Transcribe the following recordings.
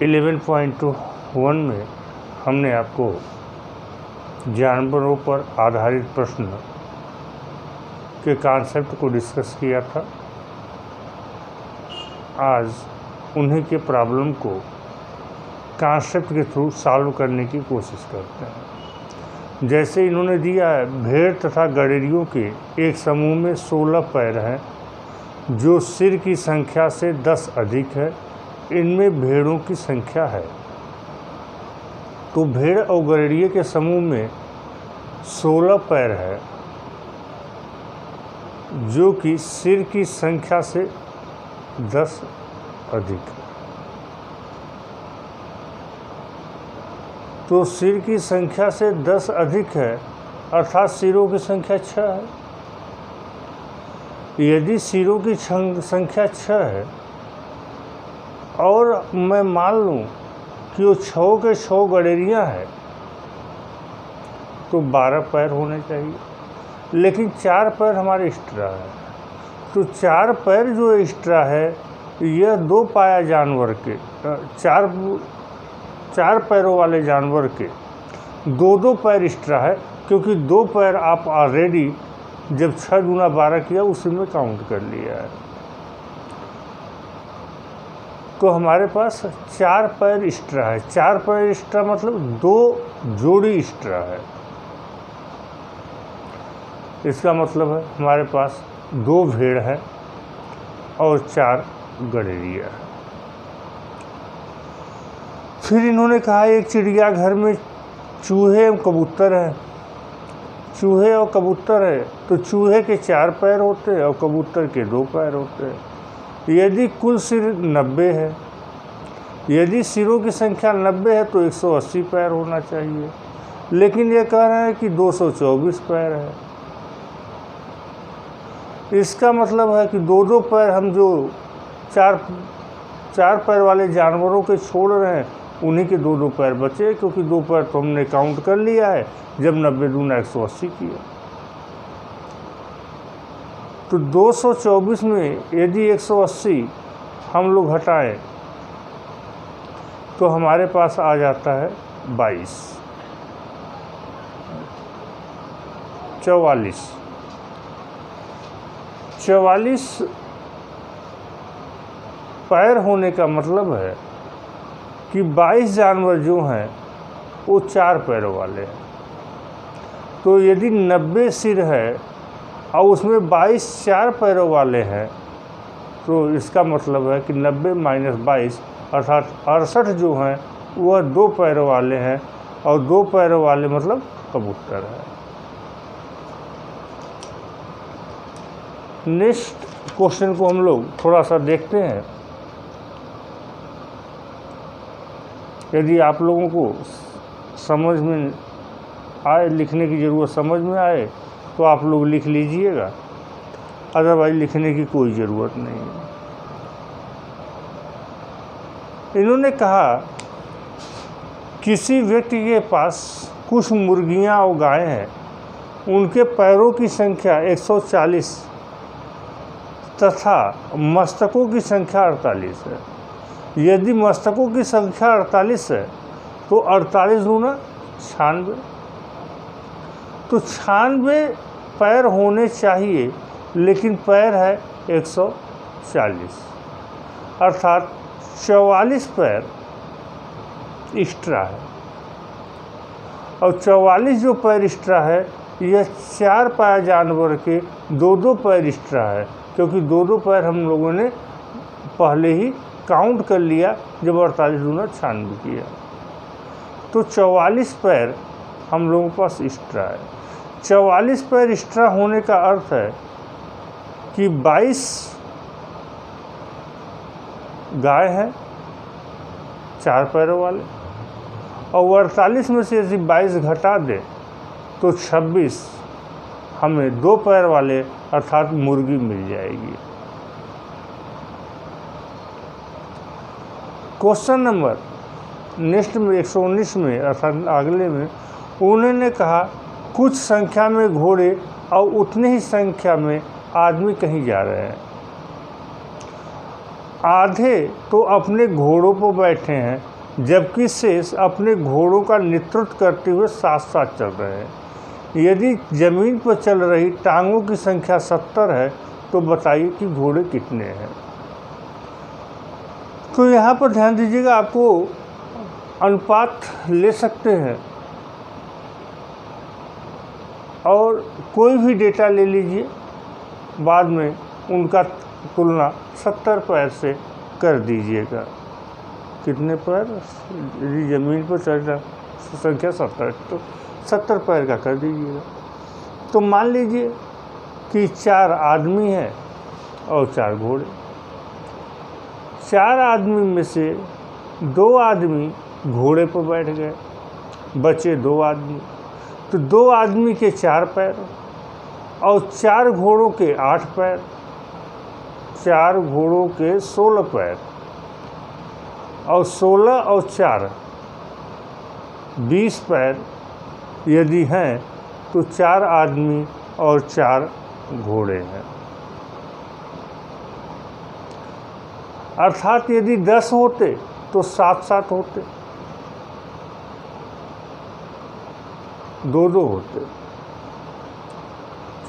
11.1 में हमने आपको जानवरों पर आधारित प्रश्न के कॉन्सेप्ट को डिस्कस किया था। आज उन्हीं के प्रॉब्लम को कॉन्सेप्ट के थ्रू सॉल्व करने की कोशिश करते हैं। जैसे इन्होंने दिया है, भेड़ तथा गडेरियों के एक समूह में 16 पैर हैं जो सिर की संख्या से 10 अधिक है। इनमें भेड़ों की संख्या है। तो भेड़ और गडेरिए के समूह में 16 पैर है जो कि सिर की संख्या से 10 अधिक है। तो सिर की संख्या से 10 अधिक है अर्थात सिरों की संख्या 6 है। यदि सिरों की संख्या 6 है और मैं मान लूँ कि वो 6 के 6 गडेरियाँ हैं तो 12 पैर होने चाहिए, लेकिन 4 पैर हमारे एक्स्ट्रा है। तो 4 पैर जो एक्स्ट्रा है यह 2 पाया जानवर के 4 पैरों वाले जानवर के 2 पैर एक्स्ट्रा है, क्योंकि 2 पैर आप ऑलरेडी जब 6 गुना 12 किया उसी में काउंट कर लिया है। तो हमारे पास 4 पैर एक्स्ट्रा है। 4 पैर एक्स्ट्रा मतलब 2 जोड़ी एक्स्ट्रा है। इसका मतलब है हमारे पास 2 भेड़ है और 4 गडेरिया है। फिर इन्होंने कहा एक चिड़ियाघर में चूहे और कबूतर हैं। चूहे और कबूतर है तो चूहे के 4 पैर होते हैं और कबूतर के 2 पैर होते हैं। यदि कुल सिर 90 है, यदि सिरों की संख्या 90 है तो 180 पैर होना चाहिए, लेकिन ये कह रहे हैं कि 224 पैर है। इसका मतलब है कि 2 पैर हम जो 4 पैर वाले जानवरों के छोड़ रहे हैं उन्हीं के 2 पैर बचे, क्योंकि 2 पैर तो हमने काउंट कर लिया है जब 90 दूना 180 किया। तो 224 में यदि 180 हम लोग हटाएं तो हमारे पास आ जाता है 22, 44 पैर होने का मतलब है कि 22 जानवर जो हैं वो 4 पैरों वाले हैं। तो यदि 90 सिर है और उसमें 22 4 पैरों वाले हैं तो इसका मतलब है कि 90 माइनस 22 अर्थात 68 जो हैं वह 2 पैरों वाले हैं, और 2 पैरों वाले मतलब कबूतर है। नेक्स्ट क्वेश्चन को हम लोग थोड़ा सा देखते हैं। यदि आप लोगों को समझ में आए, लिखने की ज़रूरत समझ में आए तो आप लोग लिख लीजिएगा, अदरवाइज लिखने की कोई ज़रूरत नहीं है। इन्होंने कहा किसी व्यक्ति के पास कुछ मुर्गियां और गायें हैं, उनके पैरों की संख्या 140 तथा मस्तकों की संख्या 48 है। यदि मस्तकों की संख्या 48 है तो 48 दूना 96, तो 96 पैर होने चाहिए, लेकिन पैर है 140 अर्थात 44 पैर एक्स्ट्रा है। और 44 जो पैर एक्स्ट्रा है यह 4 पाया जानवर के 2 पैर एक्स्ट्रा है, क्योंकि 2 पैर हम लोगों ने पहले ही काउंट कर लिया जब 48 दूना 96 किया। तो 44 पैर हम लोगों के पास एक्स्ट्रा है। 44 पैर एक्स्ट्रा होने का अर्थ है कि 22 गाय हैं 4 पैरों वाले, और 48 में से यदि 22 घटा दे तो 26 हमें 2 पैर वाले अर्थात मुर्गी मिल जाएगी। क्वेश्चन नंबर नेक्स्ट में 119 में अर्थात अगले में उन्होंने कहा कुछ संख्या में घोड़े और उतने ही संख्या में आदमी कहीं जा रहे हैं। आधे तो अपने घोड़ों पर बैठे हैं, जबकि शेष अपने घोड़ों का नेतृत्व करते हुए साथ साथ चल रहे हैं। यदि जमीन पर चल रही टांगों की संख्या 70 है तो बताइए कि घोड़े कितने हैं। तो यहाँ पर ध्यान दीजिएगा, आपको अनुपात ले सकते हैं और कोई भी डेटा ले लीजिए, बाद में उनका तुलना 70 पैर से कर दीजिएगा। कितने पैर? यदि ज़मीन पर चल रहा संख्या 70 तो 70 पैर का कर दीजिएगा। तो मान लीजिए कि 4 आदमी हैं और 4 घोड़े। 4 आदमी में से 2 आदमी घोड़े पर बैठ गए, बचे 2 आदमी। तो 2 आदमी के 4 पैर और 4 घोड़ों के 8 पैर, 4 घोड़ों के 16 पैर और 16 और 4 20 पैर यदि हैं तो 4 आदमी और 4 घोड़े हैं। अर्थात यदि 10 होते तो 7-7 होते, 2-2 होते,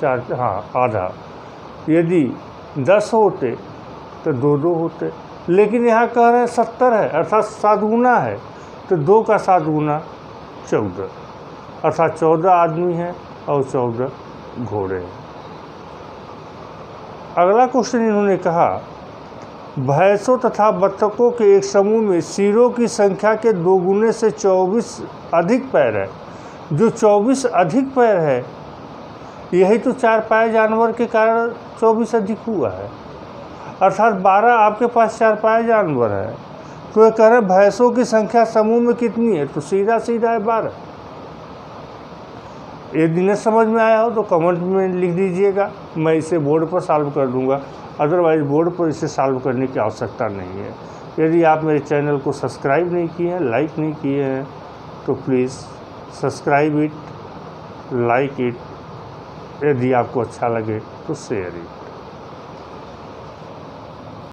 4, हाँ आधा। यदि 10 होते तो 2-2 होते, लेकिन यहाँ कह रहे हैं 70 है, अर्थात 7 गुना है, तो 2 का 7 गुना 14, अर्थात 14 आदमी हैं और 14 घोड़े हैं। अगला क्वेश्चन इन्होंने कहा, भैंसों तथा बत्तखों के एक समूह में सिरों की संख्या के 2 गुने से 24 अधिक पैर है। जो 24 अधिक पैर है, यही तो 4 पाए जानवर के कारण 24 अधिक हुआ है, अर्थात 12 आपके पास 4 पाए जानवर है। तो ये कह रहे हैं भैंसों की संख्या समूह में कितनी है, तो सीधा सीधा है 12। यदि न समझ में आया हो तो कमेंट में लिख दीजिएगा, मैं इसे बोर्ड पर सॉल्व कर दूंगा। अदरवाइज़ बोर्ड पर इसे सॉल्व करने की आवश्यकता नहीं है। यदि आप मेरे चैनल को सब्सक्राइब नहीं किए हैं, लाइक नहीं किए हैं, तो please subscribe it, like it. यदि आपको अच्छा लगे तो शेयर इट।